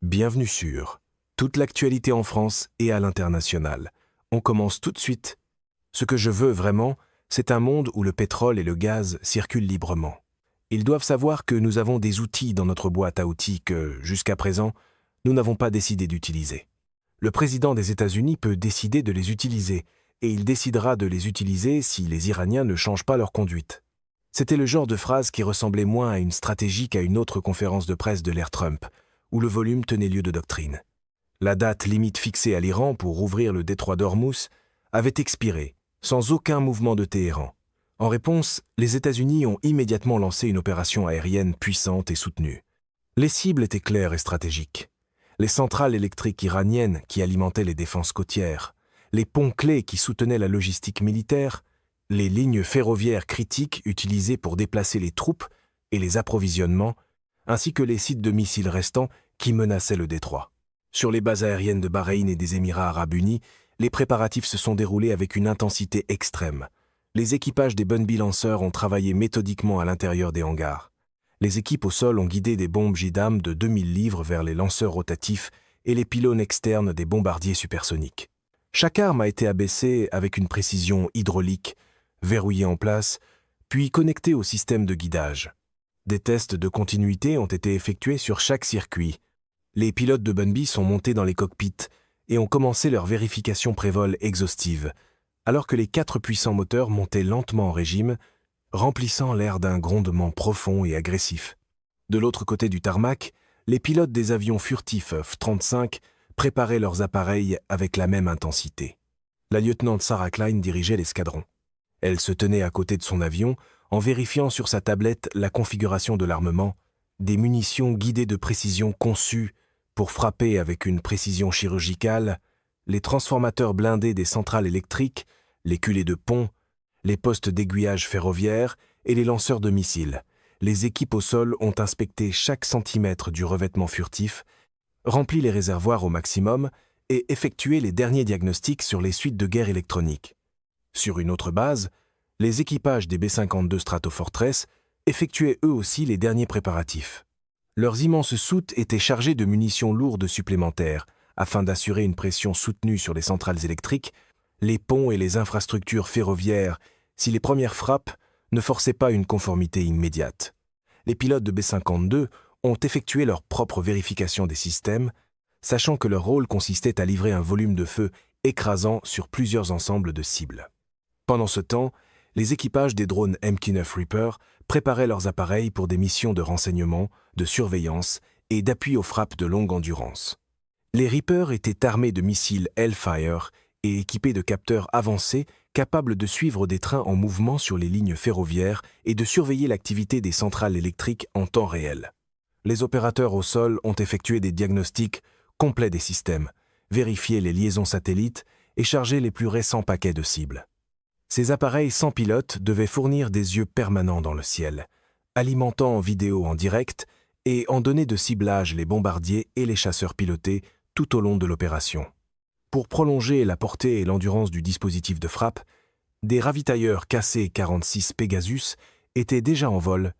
Bienvenue sur toute l'actualité en France et à l'international. On commence tout de suite. Ce que je veux vraiment, c'est un monde où le pétrole et le gaz circulent librement. Ils doivent savoir que nous avons des outils dans notre boîte à outils que, jusqu'à présent, nous n'avons pas décidé d'utiliser. Le président des États-Unis peut décider de les utiliser, et il décidera de les utiliser si les Iraniens ne changent pas leur conduite. C'était le genre de phrase qui ressemblait moins à une stratégie qu'à une autre conférence de presse de l'ère Trump, où le volume tenait lieu de doctrine. La date limite fixée à l'Iran pour rouvrir le détroit d'Ormuz avait expiré, sans aucun mouvement de Téhéran. En réponse, les États-Unis ont immédiatement lancé une opération aérienne puissante et soutenue. Les cibles étaient claires et stratégiques. Les centrales électriques iraniennes qui alimentaient les défenses côtières, les ponts clés qui soutenaient la logistique militaire, les lignes ferroviaires critiques utilisées pour déplacer les troupes et les approvisionnements, ainsi que les sites de missiles restants qui menaçaient le détroit. Sur les bases aériennes de Bahreïn et des Émirats arabes unis, les préparatifs se sont déroulés avec une intensité extrême. Les équipages des Bunby lanceurs ont travaillé méthodiquement à l'intérieur des hangars. Les équipes au sol ont guidé des bombes JDAM de 2000 livres vers les lanceurs rotatifs et les pylônes externes des bombardiers supersoniques. Chaque arme a été abaissée avec une précision hydraulique, verrouillée en place, puis connectée au système de guidage. Des tests de continuité ont été effectués sur chaque circuit. Les pilotes de Bunby sont montés dans les cockpits et ont commencé leur vérification pré-vol exhaustive, alors que les 4 puissants moteurs montaient lentement en régime, remplissant l'air d'un grondement profond et agressif. De l'autre côté du tarmac, les pilotes des avions furtifs F-35 préparaient leurs appareils avec la même intensité. La lieutenant Sarah Klein dirigeait l'escadron. Elle se tenait à côté de son avion, en vérifiant sur sa tablette la configuration de l'armement, des munitions guidées de précision conçues pour frapper avec une précision chirurgicale, les transformateurs blindés des centrales électriques, les culées de pont, les postes d'aiguillage ferroviaire et les lanceurs de missiles. Les équipes au sol ont inspecté chaque centimètre du revêtement furtif, rempli les réservoirs au maximum et effectué les derniers diagnostics sur les suites de guerre électronique. Sur une autre base, les équipages des B-52 Stratofortress effectuaient eux aussi les derniers préparatifs. Leurs immenses soutes étaient chargées de munitions lourdes supplémentaires afin d'assurer une pression soutenue sur les centrales électriques, les ponts et les infrastructures ferroviaires si les premières frappes ne forçaient pas une conformité immédiate. Les pilotes de B-52 ont effectué leur propre vérification des systèmes, sachant que leur rôle consistait à livrer un volume de feu écrasant sur plusieurs ensembles de cibles. Pendant ce temps, les équipages des drones MQ-9 Reaper préparaient leurs appareils pour des missions de renseignement, de surveillance et d'appui aux frappes de longue endurance. Les Reaper étaient armés de missiles Hellfire et équipés de capteurs avancés capables de suivre des trains en mouvement sur les lignes ferroviaires et de surveiller l'activité des centrales électriques en temps réel. Les opérateurs au sol ont effectué des diagnostics complets des systèmes, vérifié les liaisons satellites et chargé les plus récents paquets de cibles. Ces appareils sans pilote devaient fournir des yeux permanents dans le ciel, alimentant en vidéo en direct et en données de ciblage les bombardiers et les chasseurs pilotés tout au long de l'opération. Pour prolonger la portée et l'endurance du dispositif de frappe, des ravitailleurs KC-46 Pegasus étaient déjà en vol,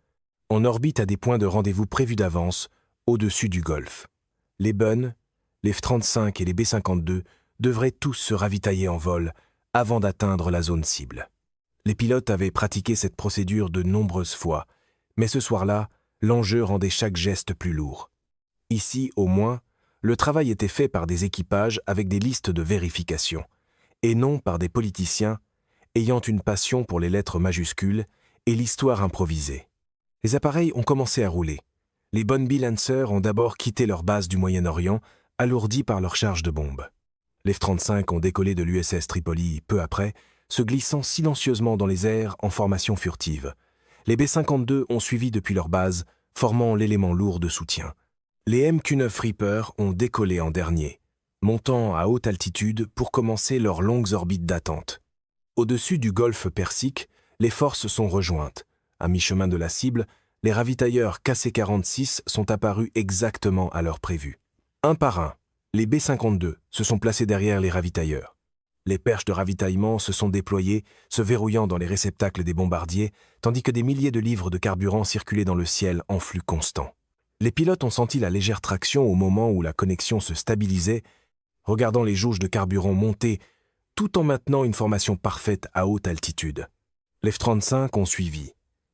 en orbite à des points de rendez-vous prévus d'avance, au-dessus du Golfe. Les Bun, les F-35 et les B-52 devraient tous se ravitailler en vol avant d'atteindre la zone cible. Les pilotes avaient pratiqué cette procédure de nombreuses fois, mais ce soir-là, l'enjeu rendait chaque geste plus lourd. Ici, au moins, le travail était fait par des équipages avec des listes de vérification, et non par des politiciens ayant une passion pour les lettres majuscules et l'histoire improvisée. Les appareils ont commencé à rouler. Les Bunby Lancers ont d'abord quitté leur base du Moyen-Orient, alourdis par leur charge de bombes. Les F-35 ont décollé de l'USS Tripoli peu après, se glissant silencieusement dans les airs en formation furtive. Les B-52 ont suivi depuis leur base, formant l'élément lourd de soutien. Les MQ-9 Reaper ont décollé en dernier, montant à haute altitude pour commencer leurs longues orbites d'attente. Au-dessus du golfe Persique, les forces sont rejointes. À mi-chemin de la cible, les ravitailleurs KC-46 sont apparus exactement à l'heure prévue. Un par un, les B-52 se sont placés derrière les ravitailleurs. Les perches de ravitaillement se sont déployées, se verrouillant dans les réceptacles des bombardiers, tandis que des milliers de livres de carburant circulaient dans le ciel en flux constant. Les pilotes ont senti la légère traction au moment où la connexion se stabilisait, regardant les jauges de carburant monter tout en maintenant une formation parfaite à haute altitude. Les F-35 ont suivi,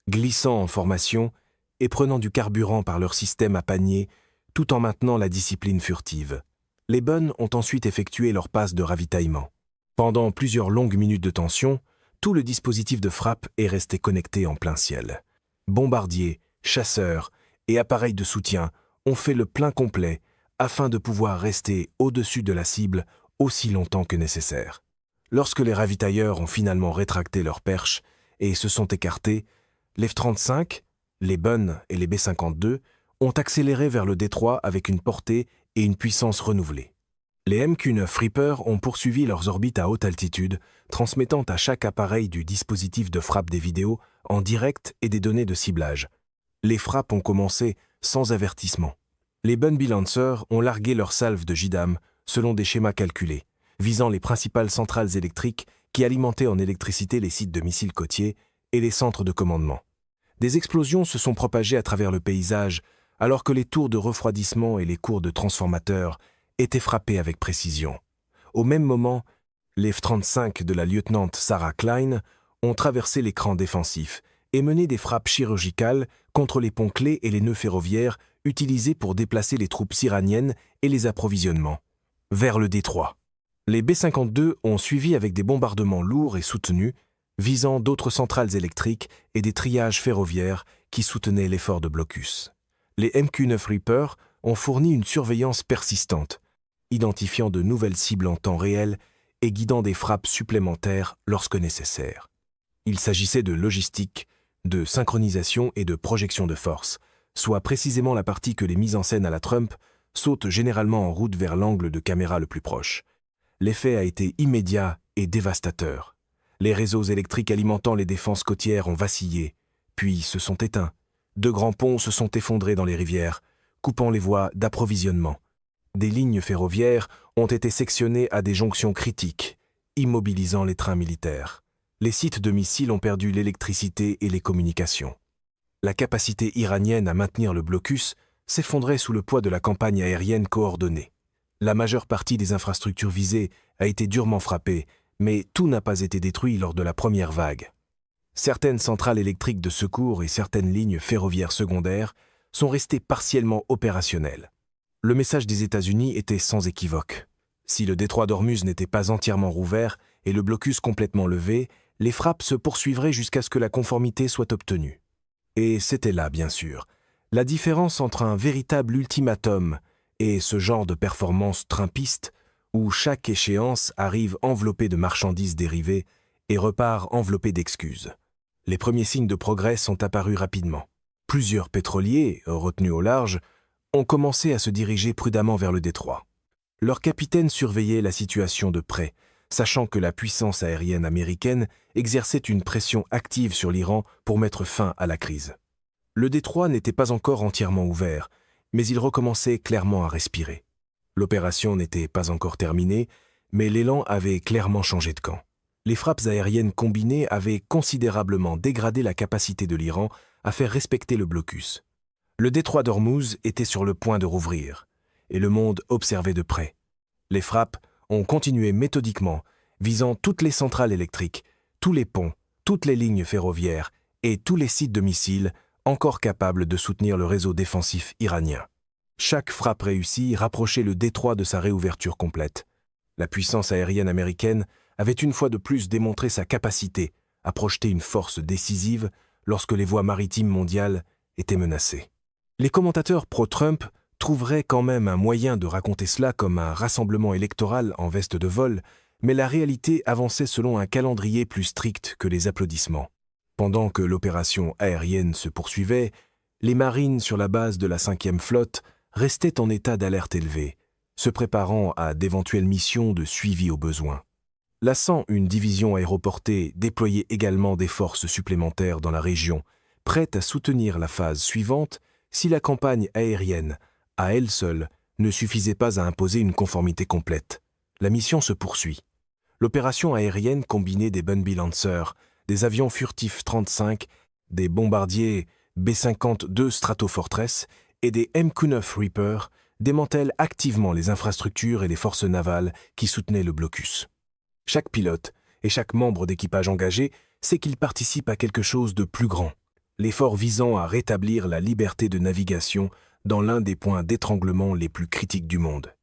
glissant en formation et prenant du carburant par leur système à panier tout en maintenant la discipline furtive. Les Bunn ont ensuite effectué leur passe de ravitaillement. Pendant plusieurs longues minutes de tension, tout le dispositif de frappe est resté connecté en plein ciel. Bombardiers, chasseurs et appareils de soutien ont fait le plein complet afin de pouvoir rester au-dessus de la cible aussi longtemps que nécessaire. Lorsque les ravitailleurs ont finalement rétracté leurs perches et se sont écartés, les F-35, les Bunn et les B-52 ont accéléré vers le détroit avec une portée et une puissance renouvelée. Les MQ-9 Reaper ont poursuivi leurs orbites à haute altitude, transmettant à chaque appareil du dispositif de frappe des vidéos en direct et des données de ciblage. Les frappes ont commencé sans avertissement. Les Bunn Lancer ont largué leurs salves de JDAM selon des schémas calculés, visant les principales centrales électriques qui alimentaient en électricité les sites de missiles côtiers et les centres de commandement. Des explosions se sont propagées à travers le paysage, alors que les tours de refroidissement et les cours de transformateurs étaient frappés avec précision. Au même moment, les F-35 de la lieutenante Sarah Klein ont traversé l'écran défensif et mené des frappes chirurgicales contre les ponts clés et les nœuds ferroviaires utilisés pour déplacer les troupes iraniennes et les approvisionnements vers le détroit. Les B-52 ont suivi avec des bombardements lourds et soutenus, visant d'autres centrales électriques et des triages ferroviaires qui soutenaient l'effort de blocus. Les MQ-9 Reaper ont fourni une surveillance persistante, identifiant de nouvelles cibles en temps réel et guidant des frappes supplémentaires lorsque nécessaire. Il s'agissait de logistique, de synchronisation et de projection de force, soit précisément la partie que les mises en scène à la Trump sautent généralement en route vers l'angle de caméra le plus proche. L'effet a été immédiat et dévastateur. Les réseaux électriques alimentant les défenses côtières ont vacillé, puis se sont éteints. De grands ponts se sont effondrés dans les rivières, coupant les voies d'approvisionnement. Des lignes ferroviaires ont été sectionnées à des jonctions critiques, immobilisant les trains militaires. Les sites de missiles ont perdu l'électricité et les communications. La capacité iranienne à maintenir le blocus s'effondrait sous le poids de la campagne aérienne coordonnée. La majeure partie des infrastructures visées a été durement frappée, mais tout n'a pas été détruit lors de la première vague. Certaines centrales électriques de secours et certaines lignes ferroviaires secondaires sont restées partiellement opérationnelles. Le message des États-Unis était sans équivoque. Si le détroit d'Ormuz n'était pas entièrement rouvert et le blocus complètement levé, les frappes se poursuivraient jusqu'à ce que la conformité soit obtenue. Et c'était là, bien sûr, la différence entre un véritable ultimatum et ce genre de performance trumpiste où chaque échéance arrive enveloppée de marchandises dérivées et repart enveloppée d'excuses. Les premiers signes de progrès sont apparus rapidement. Plusieurs pétroliers, retenus au large, ont commencé à se diriger prudemment vers le détroit. Leurs capitaines surveillaient la situation de près, sachant que la puissance aérienne américaine exerçait une pression active sur l'Iran pour mettre fin à la crise. Le détroit n'était pas encore entièrement ouvert, mais il recommençait clairement à respirer. L'opération n'était pas encore terminée, mais l'élan avait clairement changé de camp. Les frappes aériennes combinées avaient considérablement dégradé la capacité de l'Iran à faire respecter le blocus. Le détroit d'Ormuz était sur le point de rouvrir, et le monde observait de près. Les frappes ont continué méthodiquement, visant toutes les centrales électriques, tous les ponts, toutes les lignes ferroviaires et tous les sites de missiles encore capables de soutenir le réseau défensif iranien. Chaque frappe réussie rapprochait le détroit de sa réouverture complète. La puissance aérienne américaine avait une fois de plus démontré sa capacité à projeter une force décisive lorsque les voies maritimes mondiales étaient menacées. Les commentateurs pro-Trump trouveraient quand même un moyen de raconter cela comme un rassemblement électoral en veste de vol, mais la réalité avançait selon un calendrier plus strict que les applaudissements. Pendant que l'opération aérienne se poursuivait, les marines sur la base de la 5e flotte restaient en état d'alerte élevée, se préparant à d'éventuelles missions de suivi au besoin. La 101 division aéroportée déployait également des forces supplémentaires dans la région, prêtes à soutenir la phase suivante si la campagne aérienne, à elle seule, ne suffisait pas à imposer une conformité complète. La mission se poursuit. L'opération aérienne combinée des Bunn Lancer, des avions furtifs 35, des bombardiers B-52 Stratofortress et des MQ-9 Reaper démantèlent activement les infrastructures et les forces navales qui soutenaient le blocus. Chaque pilote et chaque membre d'équipage engagé sait qu'il participe à quelque chose de plus grand, l'effort visant à rétablir la liberté de navigation dans l'un des points d'étranglement les plus critiques du monde.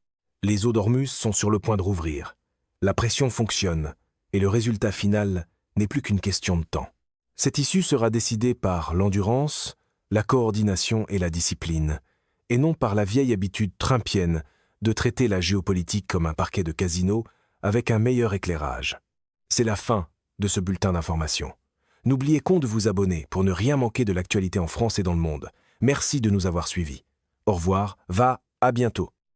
Les eaux d'Ormuz sont sur le point de rouvrir. La pression fonctionne, et le résultat final n'est plus qu'une question de temps. Cette issue sera décidée par l'endurance, la coordination et la discipline, et non par la vieille habitude trumpienne de traiter la géopolitique comme un parquet de casino avec un meilleur éclairage. C'est la fin de ce bulletin d'information. N'oubliez pas de vous abonner pour ne rien manquer de l'actualité en France et dans le monde. Merci de nous avoir suivis. Au revoir, à bientôt.